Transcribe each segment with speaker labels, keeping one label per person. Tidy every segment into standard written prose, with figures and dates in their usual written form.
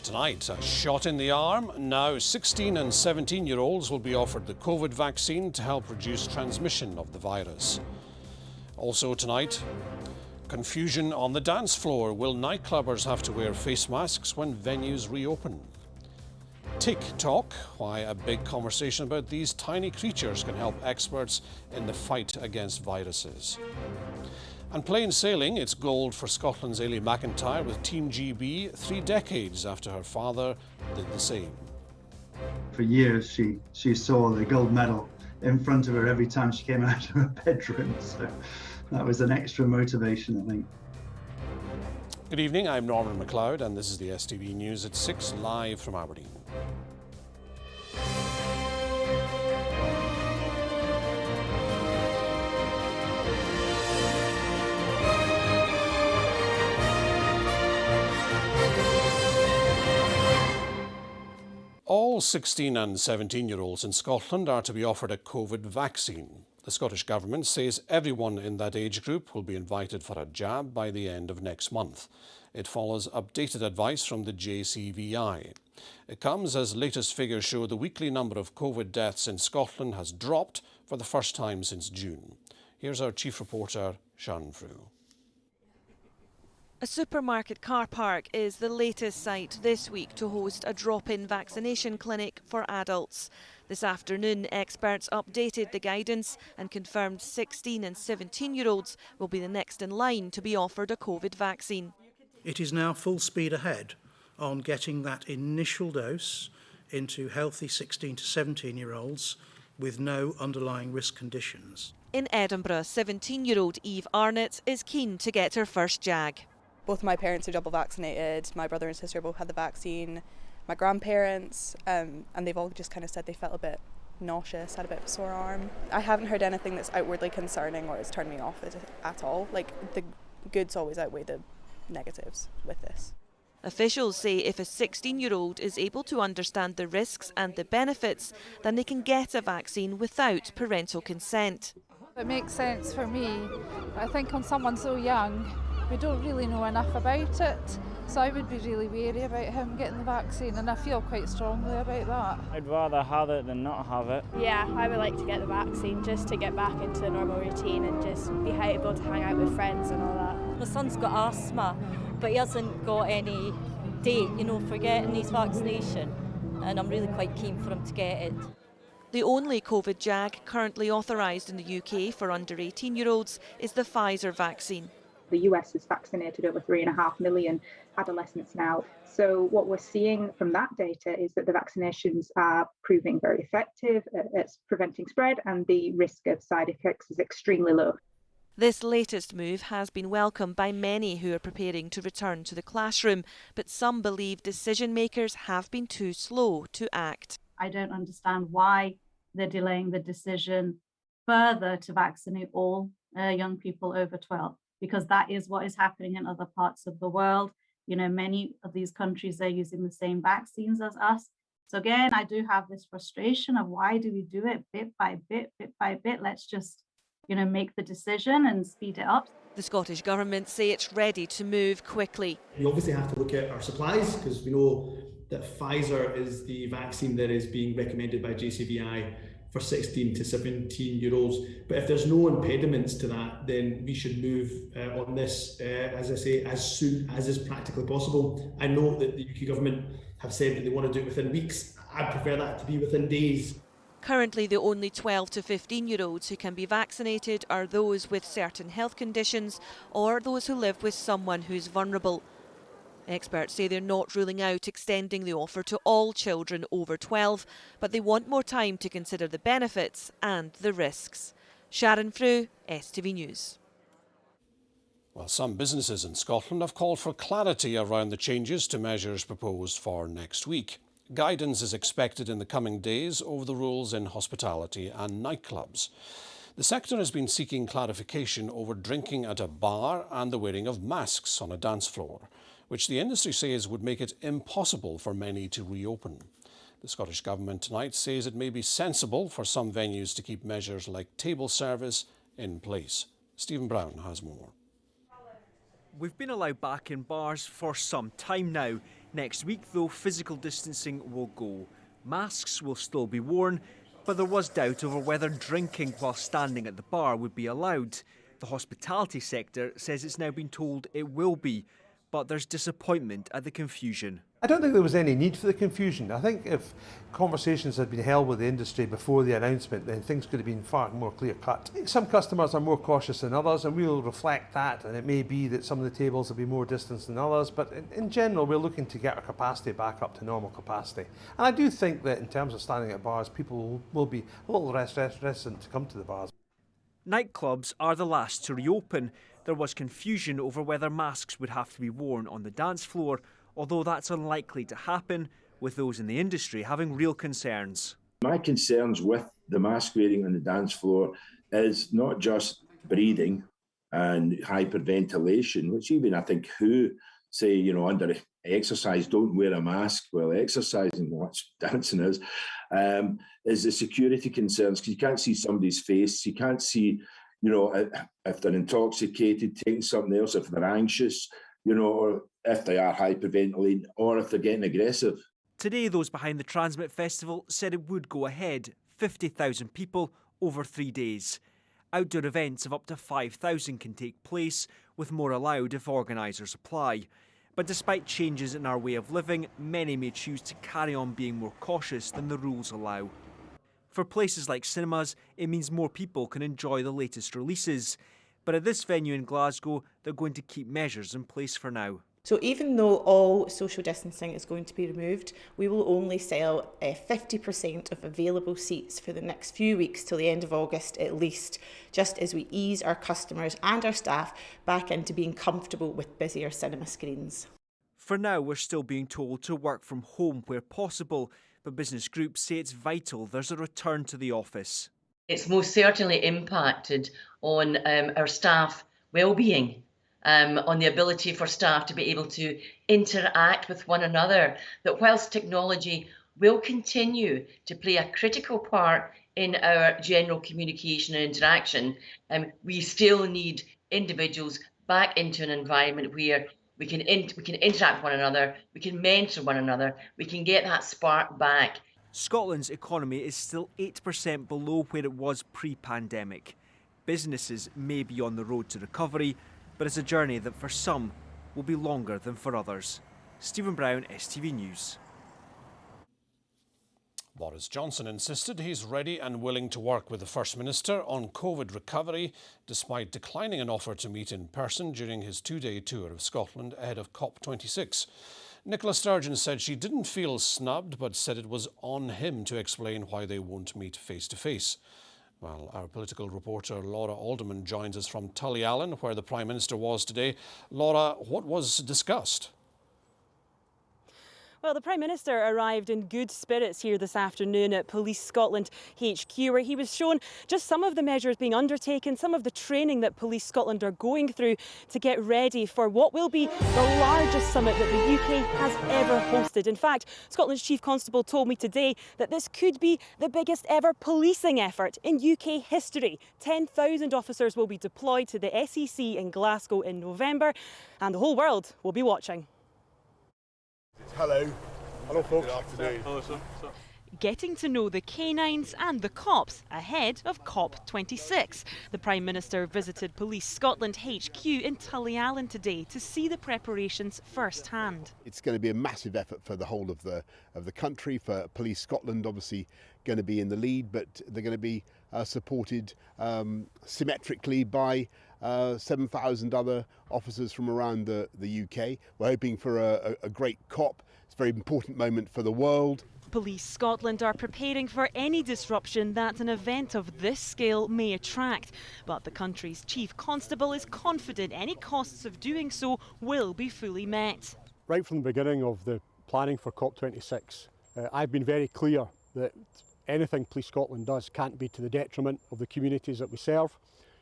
Speaker 1: Tonight, a shot in the arm. Now 16 and 17-year-olds will be offered the COVID vaccine to help reduce transmission of the virus. Also tonight, confusion on the dance floor. Will nightclubbers have to wear face masks when venues reopen? TikTok, why a big conversation about these tiny creatures can help experts in the fight against viruses. And plain sailing, it's gold for Scotland's Ailey McIntyre with Team GB 3 decades after her father did the same.
Speaker 2: For years she saw the gold medal in front of her every time she came out of her bedroom, so that was an extra motivation, I think.
Speaker 1: Good evening, I'm Norman Macleod and this is the STV News at 6, live from Aberdeen. All 16 and 17-year-olds in Scotland are to be offered a COVID vaccine. The Scottish Government says everyone in that age group will be invited for a jab by the end of next month. It follows updated advice from the JCVI. It comes as latest figures show the weekly number of COVID deaths in Scotland has dropped for the first time since June. Here's our chief reporter, Sharon Frew.
Speaker 3: A supermarket car park is the latest site this week to host a drop-in vaccination clinic for adults. This afternoon, experts updated the guidance and confirmed 16 and 17-year-olds will be the next in line to be offered a COVID vaccine.
Speaker 4: It is now full speed ahead on getting that initial dose into healthy 16 to 17-year-olds with no underlying risk conditions.
Speaker 3: In Edinburgh, 17-year-old Eve Arnott is keen to get her first jag.
Speaker 5: Both my parents are double vaccinated, my brother and sister both had the vaccine, my grandparents, and they've all just kind of said they felt a bit nauseous, had a bit of a sore arm. I haven't heard anything that's outwardly concerning or has turned me off at all. Like, the goods always outweigh the negatives with this.
Speaker 3: Officials say if a 16-year-old is able to understand the risks and the benefits, then they can get a vaccine without parental consent.
Speaker 6: It makes sense for me. I think on someone so young, we don't really know enough about it, so I would be really wary about him getting the vaccine, and I feel quite strongly about that.
Speaker 7: I'd rather have it than not have it.
Speaker 8: Yeah, I would like to get the vaccine just to get back into a normal routine and just be able to hang out with friends and all that.
Speaker 9: My son's got asthma, but he hasn't got any date, for getting his vaccination, and I'm really quite keen for him to get it.
Speaker 3: The only COVID jab currently authorised in the UK for under 18-year-olds is the Pfizer vaccine.
Speaker 10: The US has vaccinated over 3.5 million adolescents now. So what we're seeing from that data is that the vaccinations are proving very effective at preventing spread, and the risk of side effects is extremely low.
Speaker 3: This latest move has been welcomed by many who are preparing to return to the classroom, but some believe decision makers have been too slow to act.
Speaker 11: I don't understand why they're delaying the decision further to vaccinate all young people over 12. Because that is what is happening in other parts of the world. Many of these countries are using the same vaccines as us. So again, I do have this frustration of why do we do it bit by bit by bit? Let's just, make the decision and speed it up.
Speaker 3: The Scottish Government say it's ready to move quickly.
Speaker 12: We obviously have to look at our supplies because we know that Pfizer is the vaccine that is being recommended by JCVI for 16 to 17-year-olds. But if there's no impediments to that, then we should move on this, as I say, as soon as is practically possible. I know that the UK government have said that they want to do it within weeks. I'd prefer that to be within days.
Speaker 3: Currently, the only 12 to 15-year-olds who can be vaccinated are those with certain health conditions or those who live with someone who's vulnerable. Experts say they're not ruling out extending the offer to all children over 12, but they want more time to consider the benefits and the risks. Sharon Frew, STV News.
Speaker 1: Well, some businesses in Scotland have called for clarity around the changes to measures proposed for next week. Guidance is expected in the coming days over the rules in hospitality and nightclubs. The sector has been seeking clarification over drinking at a bar and the wearing of masks on a dance floor, which the industry says would make it impossible for many to reopen. The Scottish Government tonight says it may be sensible for some venues to keep measures like table service in place. Stephen Brown has more.
Speaker 13: We've been allowed back in bars for some time now, Next week, though, physical distancing will go. Masks will still be worn, but there was doubt over whether drinking while standing at the bar would be allowed. The hospitality sector says it's now been told it will be, but there's disappointment at the confusion.
Speaker 14: I don't think there was any need for the confusion. I think if conversations had been held with the industry before the announcement, then things could have been far more clear-cut. Some customers are more cautious than others, and we'll reflect that, and it may be that some of the tables will be more distanced than others, but in general, we're looking to get our capacity back up to normal capacity. And I do think that in terms of standing at bars, people will be a little less reticent to come to the bars.
Speaker 13: Nightclubs are the last to reopen. There was confusion over whether masks would have to be worn on the dance floor, although that's unlikely to happen, with those in the industry having real concerns.
Speaker 15: My concerns with the mask wearing on the dance floor is not just breathing and hyperventilation, which even I think who say, you know, under exercise don't wear a mask while exercising, what dancing is the security concerns, because you can't see somebody's face, you can't see, you know, if they're intoxicated, taking something else, if they're anxious, you know, or if they are hyperventilating, or if they're getting aggressive.
Speaker 13: Today, those behind the Transmit Festival said it would go ahead. 50,000 people over 3 days. Outdoor events of up to 5,000 can take place, with more allowed if organisers apply. But despite changes in our way of living, many may choose to carry on being more cautious than the rules allow. For places like cinemas, it means more people can enjoy the latest releases. But at this venue in Glasgow, they're going to keep measures in place for now.
Speaker 16: So even though all social distancing is going to be removed, we will only sell 50% of available seats for the next few weeks till the end of August at least, just as we ease our customers and our staff back into being comfortable with busier cinema screens.
Speaker 13: For now, we're still being told to work from home where possible, but business groups say it's vital there's a return to the office.
Speaker 17: It's most certainly impacted on our staff well-being. On the ability for staff to be able to interact with one another, that whilst technology will continue to play a critical part in our general communication and interaction, we still need individuals back into an environment where we can interact with one another, we can mentor one another, we can get that spark back.
Speaker 13: Scotland's economy is still 8% below where it was pre-pandemic. Businesses may be on the road to recovery, but it's a journey that for some will be longer than for others. Stephen Brown, STV News.
Speaker 1: Boris Johnson insisted he's ready and willing to work with the First Minister on COVID recovery, despite declining an offer to meet in person during his two-day tour of Scotland ahead of COP26. Nicola Sturgeon said she didn't feel snubbed, but said it was on him to explain why they won't meet face-to-face. Well, our political reporter Laura Alderman joins us from Tullyallen, where the Prime Minister was today. Laura, what was discussed?
Speaker 18: Well, the Prime Minister arrived in good spirits here this afternoon at Police Scotland HQ, where he was shown just some of the measures being undertaken, some of the training that Police Scotland are going through to get ready for what will be the largest summit that the UK has ever hosted. In fact, Scotland's Chief Constable told me today that this could be the biggest ever policing effort in UK history. 10,000 officers will be deployed to the SEC in Glasgow in November, and the whole world will be watching.
Speaker 19: Hello. Hello, folks. Good afternoon.
Speaker 18: Hello, sir. Getting to know the canines and the cops ahead of COP26. The Prime Minister visited Police Scotland HQ in Tullyallen today to see the preparations firsthand.
Speaker 19: It's going to be a massive effort for the whole of the country. For Police Scotland, obviously going to be in the lead, but they're going to be supported symmetrically by 7,000 other officers from around the UK. We're hoping for a great COP. It's a very important moment for the world.
Speaker 18: Police Scotland are preparing for any disruption that an event of this scale may attract. But the country's Chief Constable is confident any costs of doing so will be fully met.
Speaker 20: Right from the beginning of the planning for COP26, I've been very clear that anything Police Scotland does can't be to the detriment of the communities that we serve.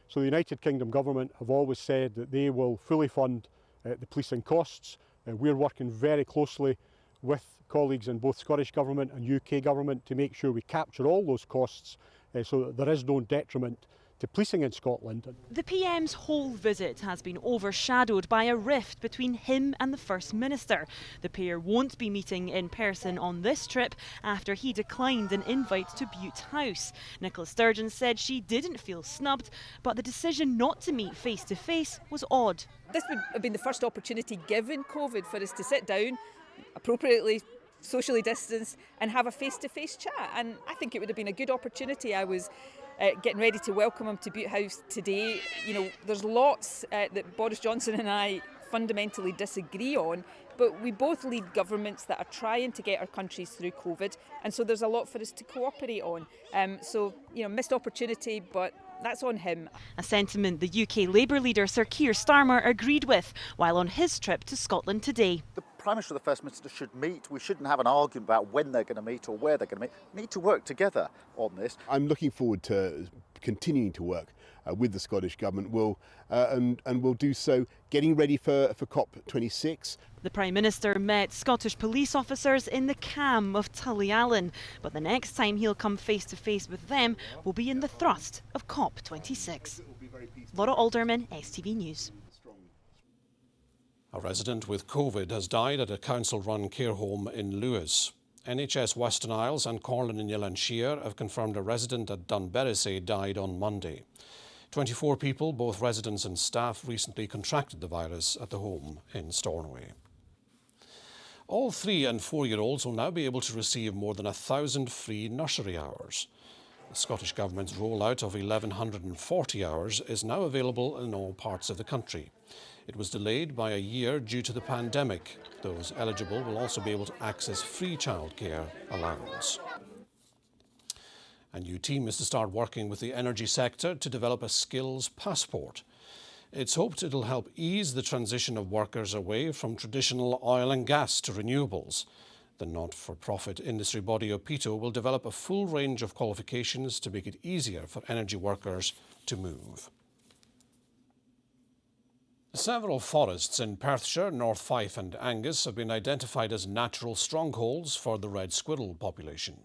Speaker 20: So the United Kingdom Government have always said that they will fully fund the policing costs. We're working very closely with colleagues in both Scottish Government and UK Government to make sure we capture all those costs so that there is no detriment to policing in Scotland.
Speaker 18: The PM's whole visit has been overshadowed by a rift between him and the First Minister. The pair won't be meeting in person on this trip after he declined an invite to Bute House. Nicola Sturgeon said she didn't feel snubbed, but the decision not to meet face to face was odd.
Speaker 21: This would have been the first opportunity given COVID for us to sit down, appropriately socially distanced, and have a face-to-face chat, and I think it would have been a good opportunity. I was getting ready to welcome him to Bute House today. You know, there's lots that Boris Johnson and I fundamentally disagree on, but we both lead governments that are trying to get our countries through COVID, and so there's a lot for us to cooperate on. So, you know, missed opportunity, but that's on him.
Speaker 18: A sentiment the UK Labour leader Sir Keir Starmer agreed with while on his trip to Scotland today.
Speaker 22: The Prime Minister and the First Minister should meet. We shouldn't have an argument about when they're going to meet or where they're going to meet. We need to work together on this.
Speaker 19: I'm looking forward to continuing to work with the Scottish Government, and will do so getting ready for COP26.
Speaker 18: The Prime Minister met Scottish police officers in the Cam of Tullyallen, but the next time he'll come face to face with them will be in the thrust of COP26. Laura Alderman, STV News.
Speaker 1: A resident with COVID has died at a council-run care home in Lewis. NHS Western Isles and Corlin and Yelanshire have confirmed a resident at Dunberry died on Monday. 24 people, both residents and staff, recently contracted the virus at the home in Stornoway. All 3- and 4-year-olds will now be able to receive more than 1,000 free nursery hours. The Scottish Government's rollout of 1,140 hours is now available in all parts of the country. It was delayed by a year due to the pandemic. Those eligible will also be able to access free childcare allowance. A new team is to start working with the energy sector to develop a skills passport. It's hoped it'll help ease the transition of workers away from traditional oil and gas to renewables. The not-for-profit industry body Opito will develop a full range of qualifications to make it easier for energy workers to move. Several forests in Perthshire, North Fife and Angus have been identified as natural strongholds for the red squirrel population.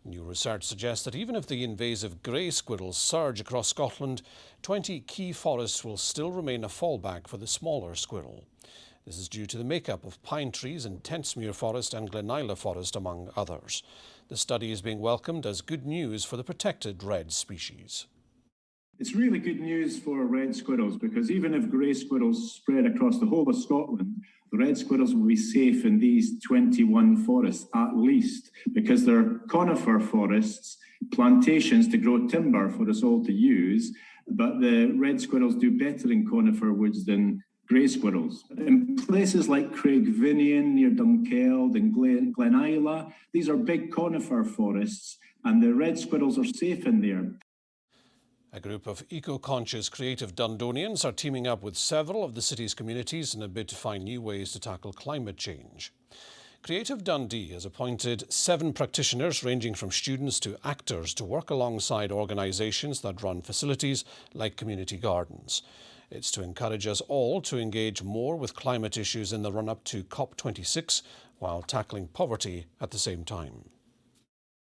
Speaker 1: New research suggests that even if the invasive grey squirrels surge across Scotland, 20 key forests will still remain a fallback for the smaller squirrel. This is due to the makeup of pine trees in Tentsmuir Forest and Glenila Forest, among others. The study is being welcomed as good news for the protected red species.
Speaker 23: It's really good news for red squirrels, because even if grey squirrels spread across the whole of Scotland, the red squirrels will be safe in these 21 forests at least, because they're conifer forests, plantations to grow timber for us all to use, but the red squirrels do better in conifer woods than grey squirrels. In places like Craigvinian, near Dunkeld and Glenila, these are big conifer forests, and the red squirrels are safe in there.
Speaker 1: A group of eco-conscious creative Dundonians are teaming up with several of the city's communities in a bid to find new ways to tackle climate change. Creative Dundee has appointed 7 practitioners ranging from students to actors to work alongside organisations that run facilities like community gardens. It's to encourage us all to engage more with climate issues in the run-up to COP26 while tackling poverty at the same time.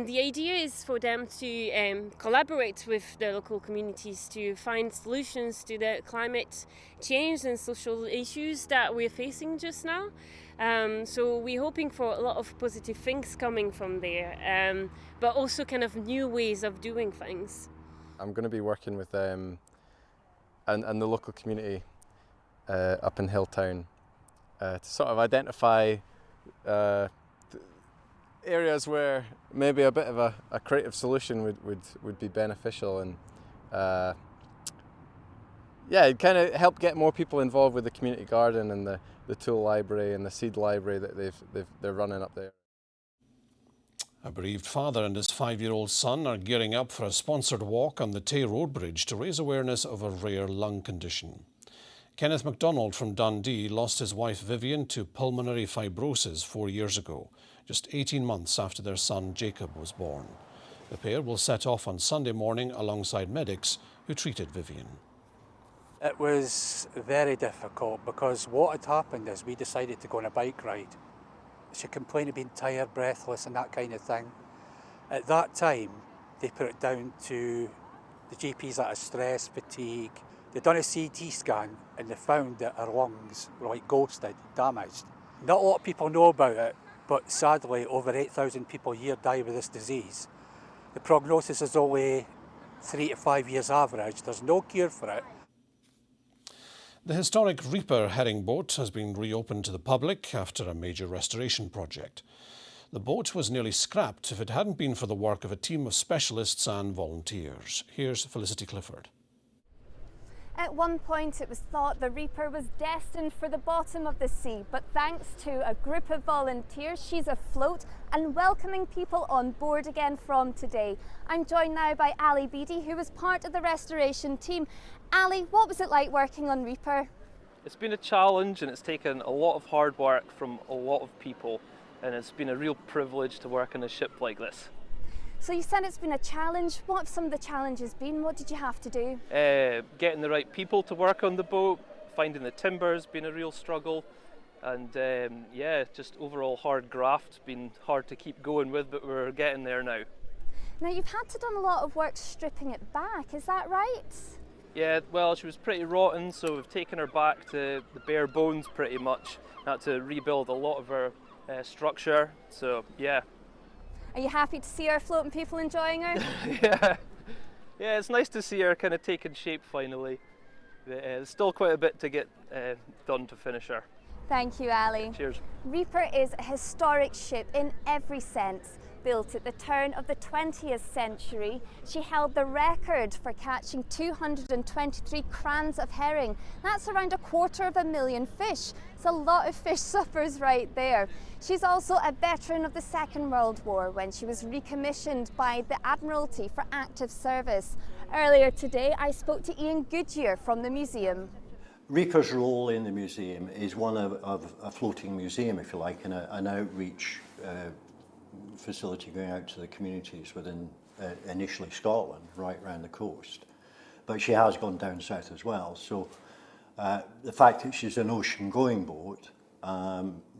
Speaker 24: The idea is for them to collaborate with the local communities to find solutions to the climate change and social issues that we're facing just now. So we're hoping for a lot of positive things coming from there, but also kind of new ways of doing things.
Speaker 25: I'm going to be working with them and the local community up in Hilltown to sort of identify areas where maybe a bit of a creative solution would be beneficial, and it kind of help get more people involved with the community garden and the tool library and the seed library that they're running up there.
Speaker 1: A bereaved father and his 5-year-old son are gearing up for a sponsored walk on the Tay Road Bridge to raise awareness of a rare lung condition. Kenneth MacDonald from Dundee lost his wife Vivian to pulmonary fibrosis 4 years ago, just 18 months after their son Jacob was born. The pair will set off on Sunday morning alongside medics who treated Vivian.
Speaker 26: It was very difficult because what had happened is we decided to go on a bike ride. She complained of being tired, breathless and that kind of thing. At that time, they put it down to The GP's out of stress, fatigue. They done a CT scan and they found that her lungs were like ghosted, damaged. Not a lot of people know about it, but sadly over 8,000 people a year die with this disease. The prognosis is only 3 to 5 years average. There's no cure for it.
Speaker 1: The historic Reaper herring boat has been reopened to the public after a major restoration project. The boat was nearly scrapped if it hadn't been for the work of a team of specialists and volunteers. Here's Felicity Clifford.
Speaker 2: At one point it was thought the Reaper was destined for the bottom of the sea, but thanks to a group of volunteers, she's afloat and welcoming people on board again from today. I'm joined now by Ali Beattie, who was part of the restoration team. Ali, what was it like working on Reaper?
Speaker 4: It's been a challenge and it's taken a lot of hard work from a lot of people, and it's been a real privilege to work on a ship like this.
Speaker 2: So you said it's been a challenge. What have some of the challenges been? What did you have to do?
Speaker 4: Getting the right people to work on the boat, finding the timber's been a real struggle, and yeah, just overall hard graft, been hard to keep going with, but we're getting there now.
Speaker 2: Now you've had to do a lot of work stripping it back, is that right?
Speaker 4: Yeah, well, she was pretty rotten, so we've taken her back to the bare bones pretty much. Had to rebuild a lot of her structure, so yeah.
Speaker 2: Are you happy to see her afloat and people enjoying her?
Speaker 4: Yeah, it's nice to see her kind of taking shape finally. There's still quite a bit to get done to finish her.
Speaker 2: Thank you, Ali.
Speaker 4: Cheers.
Speaker 2: Reaper is a historic ship in every sense. Built at the turn of the 20th century, she held the record for catching 223 crans of herring. That's around 250,000 fish. It's a lot of fish suppers right there. She's also a veteran of the Second World War when she was recommissioned by the Admiralty for active service. Earlier today, I spoke to Ian Goodyear from the museum.
Speaker 5: Reaper's role in the museum is one of a floating museum, if you like, and an outreach facility going out to the communities within initially Scotland, right around the coast. But she has gone down south as well. So the fact that she's an ocean-going boat,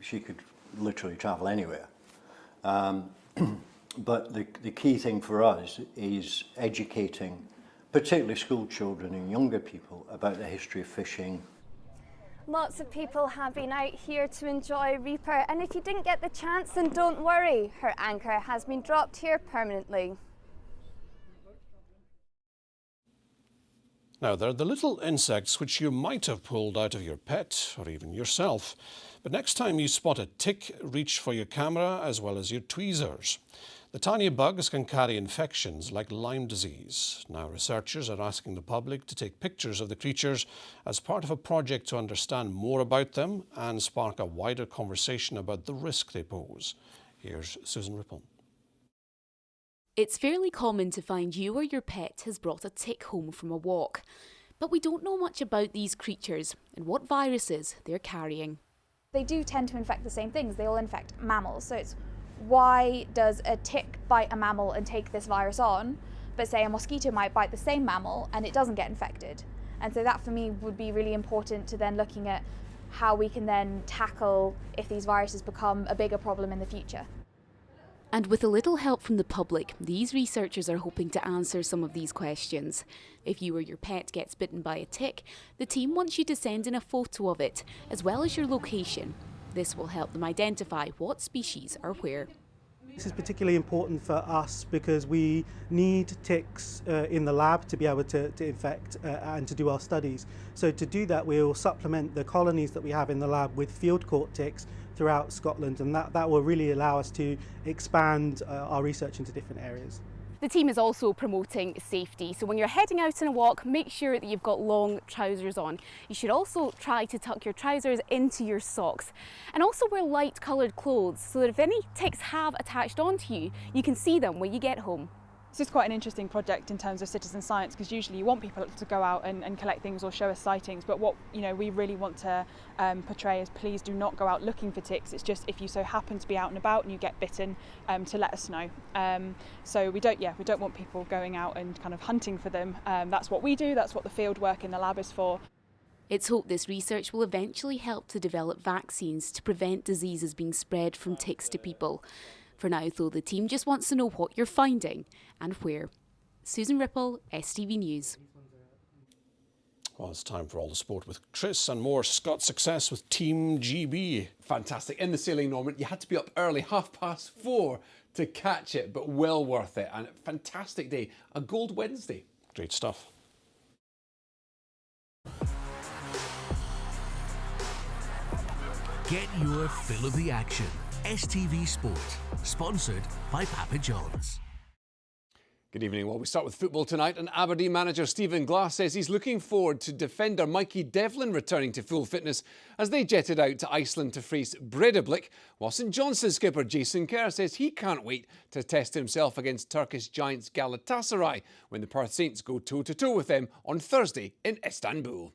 Speaker 5: she could literally travel anywhere. But the key thing for us is educating, particularly school children and younger people, about the history of fishing.
Speaker 2: Lots of people have been out here to enjoy Reaper, and if you didn't get the chance, then don't worry. Her anchor has been dropped here permanently.
Speaker 1: Now, they're the little insects which you might have pulled out of your pet or even yourself. But next time you spot a tick, reach for your camera as well as your tweezers. The tiny bugs can carry infections like Lyme disease. Now, researchers are asking the public to take pictures of the creatures as part of a project to understand more about them and spark a wider conversation about the risk they pose. Here's Susan Ripple.
Speaker 6: It's fairly common to find you or your pet has brought a tick home from a walk. But we don't know much about these creatures and what viruses they're carrying.
Speaker 7: They do tend to infect the same things. They all infect mammals. So it's why does a tick bite a mammal and take this virus on, but say a mosquito might bite the same mammal and it doesn't get infected? And so that for me would be really important to then looking at how we can then tackle if these viruses become a bigger problem in the future.
Speaker 6: And with a little help from the public, these researchers are hoping to answer some of these questions. If you or your pet gets bitten by a tick, the team wants you to send in a photo of it, as well as your location. This will help them identify what species are where.
Speaker 8: This is particularly important for us because we need ticks in the lab to be able to infect and to do our studies. So to do that, we'll supplement the colonies that we have in the lab with field-caught ticks throughout Scotland, and that will really allow us to expand our research into different areas.
Speaker 27: The team is also promoting safety, so when you're heading out on a walk, make sure that you've got long trousers on. You should also try to tuck your trousers into your socks, and also wear light coloured clothes so that if any ticks have attached onto you, you can see them when you get home.
Speaker 28: This is quite an interesting project in terms of citizen science, because usually you want people to go out and collect things or show us sightings, but what we really want to portray is please do not go out looking for ticks. It's just if you so happen to be out and about and you get bitten, to let us know. So we don't want people going out and kind of hunting for them. That's what we do. That's what the field work in the lab is for.
Speaker 6: It's hoped this research will eventually help to develop vaccines to prevent diseases being spread from ticks to people. For now, though, the team just wants to know what you're finding and where. Susan Ripple, STV News.
Speaker 1: Well, it's time for all the sport with Tris and more Scott success with Team GB.
Speaker 3: Fantastic. In the sailing, Norman, you had to be up early, 4:30, to catch it, but well worth it. And fantastic day. A gold Wednesday.
Speaker 1: Great stuff.
Speaker 9: Get your fill of the action. STV Sport, sponsored by Papa John's.
Speaker 3: Good evening. Well, we start with football tonight, and Aberdeen manager Stephen Glass says he's looking forward to defender Mikey Devlin returning to full fitness as they jetted out to Iceland to face Breidablik, while St Johnstone skipper Jason Kerr says he can't wait to test himself against Turkish giants Galatasaray when the Perth Saints go toe-to-toe with them on Thursday in Istanbul.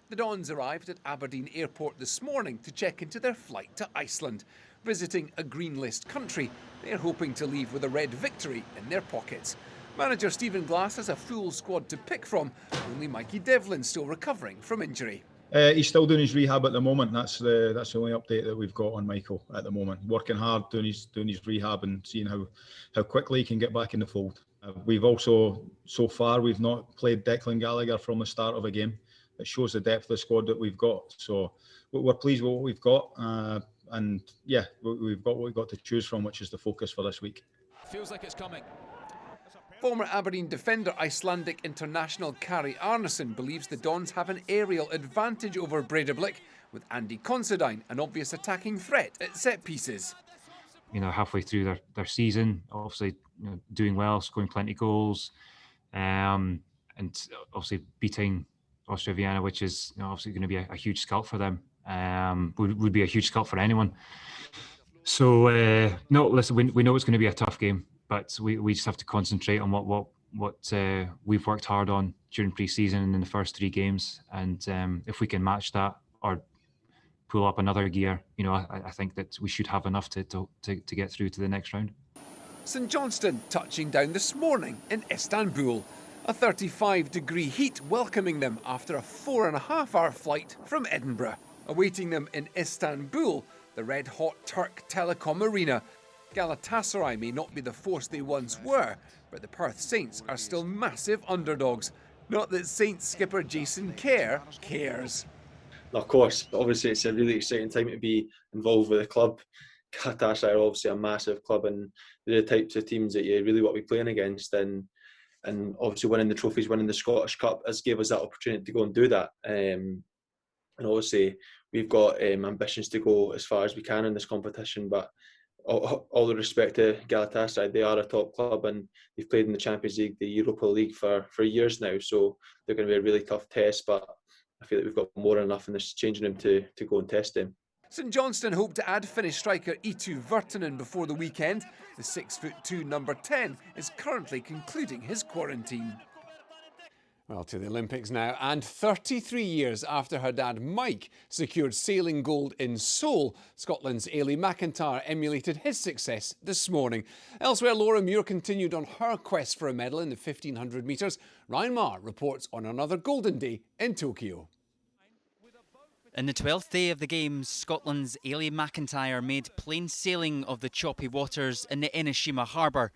Speaker 3: The Dons arrived at Aberdeen Airport this morning to check into their flight to Iceland. Visiting a green list country, they're hoping to leave with a red victory in their pockets. Manager Stephen Glass has a full squad to pick from, only Mikey Devlin still recovering from injury.
Speaker 10: He's still doing his rehab at the moment. That's the only update that we've got on Michael at the moment. Working hard, doing his rehab and seeing how quickly he can get back in the fold. We've also, so far, we've not played Declan Gallagher from the start of a game. It shows the depth of the squad that we've got. So we're pleased with what we've got. And yeah, we've got what we've got to choose from, which is the focus for this week.
Speaker 3: Feels like it's coming. Former Aberdeen defender Icelandic international Kari Arnason believes the Dons have an aerial advantage over Breidablik, with Andy Considine an obvious attacking threat at set pieces.
Speaker 11: Halfway through their season, obviously doing well, scoring plenty of goals, and obviously beating Austria Vienna, which is obviously going to be a huge scalp for them. Would be a huge scalp for anyone. So no, listen, we know it's going to be a tough game, but we just have to concentrate on what we've worked hard on during pre-season and in the first 3 games, and if we can match that or pull up another gear, I think that we should have enough to get through to the next round.
Speaker 3: St Johnstone touching down this morning in Istanbul. A 35-degree heat welcoming them after a 4.5-hour flight from Edinburgh. Awaiting them in Istanbul, the red-hot Turk Telecom Arena. Galatasaray may not be the force they once were, but the Perth Saints are still massive underdogs. Not that Saints skipper Jason Kerr cares.
Speaker 12: Of course, obviously it's a really exciting time to be involved with the club. Galatasaray are obviously a massive club, and they're the types of teams that you really want to be playing against. And obviously winning the trophies, winning the Scottish Cup has gave us that opportunity to go and do that. And obviously we've got ambitions to go as far as we can in this competition, but all the respect to Galatasaray, they are a top club and they've played in the Champions League, the Europa League for years now, so they're going to be a really tough test, but I feel that we've got more than enough in this changing room to go and test them.
Speaker 3: St Johnstone hope to add Finnish striker Eetu Virtanen before the weekend. The 6'2" number 10 is currently concluding his quarantine. Well, to the Olympics now, and 33 years after her dad Mike secured sailing gold in Seoul, Scotland's Ailey McIntyre emulated his success this morning. Elsewhere, Laura Muir continued on her quest for a medal in the 1500 metres. Ryan Marr reports on another golden day in Tokyo.
Speaker 14: In the 12th day of the Games, Scotland's Ailey McIntyre made plain sailing of the choppy waters in the Enoshima harbour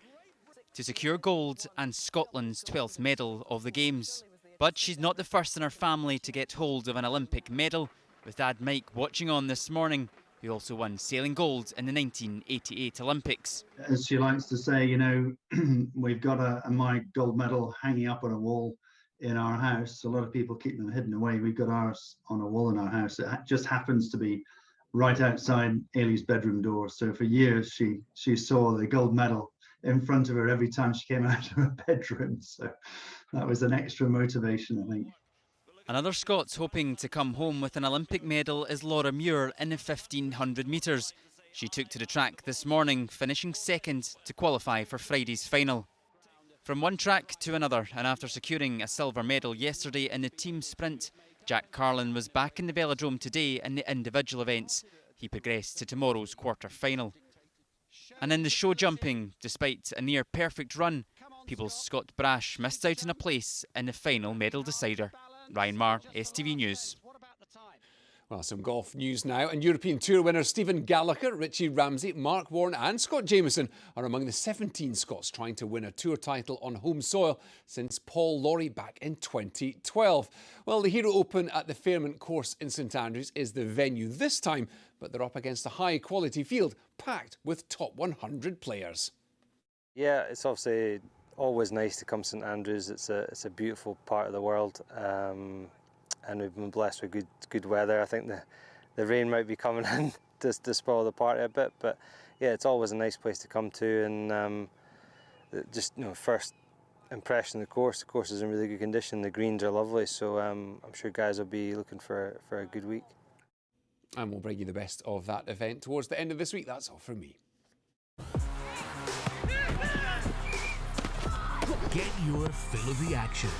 Speaker 14: to secure gold and Scotland's 12th medal of the Games. But she's not the first in her family to get hold of an Olympic medal, with Dad Mike watching on this morning, who also won sailing gold in the 1988 Olympics.
Speaker 15: As she likes to say, we've got a Mike gold medal hanging up on a wall in our house. A lot of people keep them hidden away. We've got ours on a wall in our house. It just happens to be right outside Ailey's bedroom door. So for years, she saw the gold medal in front of her every time she came out of her bedroom. So that was an extra motivation, I think.
Speaker 14: Another Scots hoping to come home with an Olympic medal is Laura Muir in the 1500 metres. She took to the track this morning, finishing second to qualify for Friday's final. From one track to another, and after securing a silver medal yesterday in the team sprint, Jack Carlin was back in the velodrome today in the individual events. He progressed to tomorrow's quarter-final. And in the show jumping, despite a near-perfect run, People's Scott Brash missed out on a place in the final medal decider. Ryan Marr, STV News.
Speaker 3: Well, some golf news now. And European Tour winners Stephen Gallagher, Richie Ramsey, Mark Warren and Scott Jamieson are among the 17 Scots trying to win a Tour title on home soil since Paul Lawrie back in 2012. Well, the Hero Open at the Fairmont course in St Andrews is the venue this time, but they're up against a high-quality field packed with top 100 players.
Speaker 13: Yeah, it's obviously always nice to come to St Andrews. It's a beautiful part of the world. And we've been blessed with good weather. I think the rain might be coming in to spoil the party a bit, but yeah, it's always a nice place to come to. And just first impression of the course is in really good condition. The greens are lovely, so I'm sure guys will be looking for a good week.
Speaker 3: And we'll bring you the best of that event towards the end of this week. That's all from me.
Speaker 9: Get your fill of the action.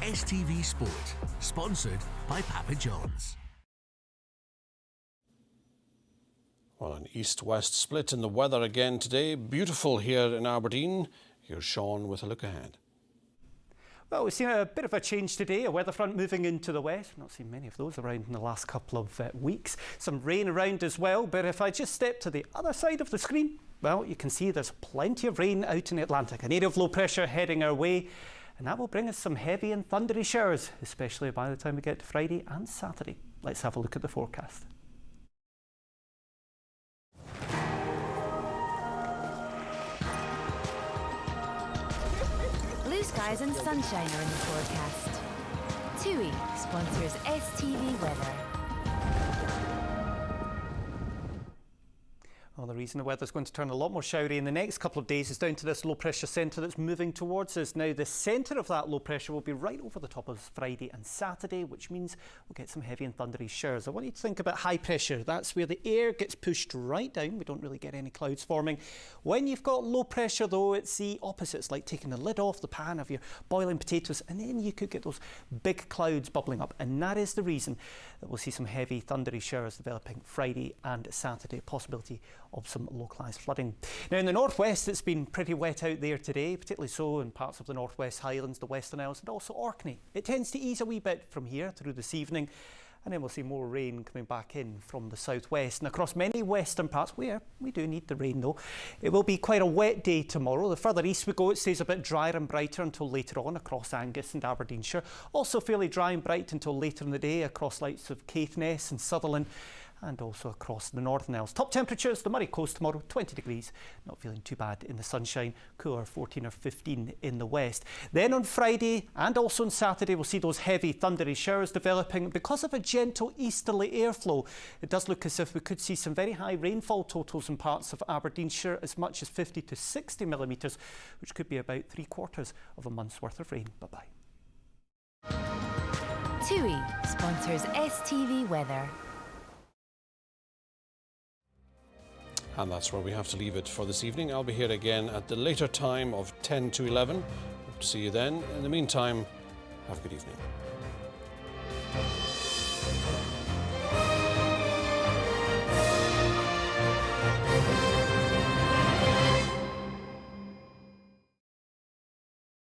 Speaker 9: STV Sport, sponsored by Papa John's.
Speaker 1: Well, an east-west split in the weather again today. Beautiful here in Aberdeen. Here's Sean with a look ahead.
Speaker 16: Well, we've seen a bit of a change today, a weather front moving into the west. We've not seen many of those around in the last couple of weeks. Some rain around as well, but if I just step to the other side of the screen, well, you can see there's plenty of rain out in the Atlantic. An area of low pressure heading our way, and that will bring us some heavy and thundery showers, especially by the time we get to Friday and Saturday. Let's have a look at the forecast.
Speaker 17: Blue skies and sunshine are in the forecast. TUI sponsors STV Weather.
Speaker 16: Well, the reason the weather's going to turn a lot more showery in the next couple of days is down to this low pressure centre that's moving towards us. Now, the centre of that low pressure will be right over the top of us Friday and Saturday, which means we'll get some heavy and thundery showers. I want you to think about high pressure. That's where the air gets pushed right down. We don't really get any clouds forming. When you've got low pressure, though, it's the opposite. It's like taking the lid off the pan of your boiling potatoes, and then you could get those big clouds bubbling up. And that is the reason that we'll see some heavy, thundery showers developing Friday and Saturday. Possibility of some localised flooding. Now, in the northwest, it's been pretty wet out there today, particularly so in parts of the Northwest Highlands, the Western Isles, and also Orkney. It tends to ease a wee bit from here through this evening, and then we'll see more rain coming back in from the southwest and across many western parts where we do need the rain, though. It will be quite a wet day tomorrow. The further east we go, it stays a bit drier and brighter until later on across Angus and Aberdeenshire. Also fairly dry and bright until later in the day across lights of Caithness and Sutherland, and also across the Northern Isles. Top temperatures, the Murray Coast tomorrow, 20 degrees. Not feeling too bad in the sunshine. Cooler, 14 or 15 in the west. Then on Friday and also on Saturday, we'll see those heavy, thundery showers developing because of a gentle easterly airflow. It does look as if we could see some very high rainfall totals in parts of Aberdeenshire, as much as 50 to 60 millimetres, which could be about 3/4 of a month's worth of rain. Bye-bye.
Speaker 17: TUI sponsors STV Weather.
Speaker 1: And that's where we have to leave it for this evening. I'll be here again at the later time of 10 to 11. Hope to see you then. In the meantime, have a good evening.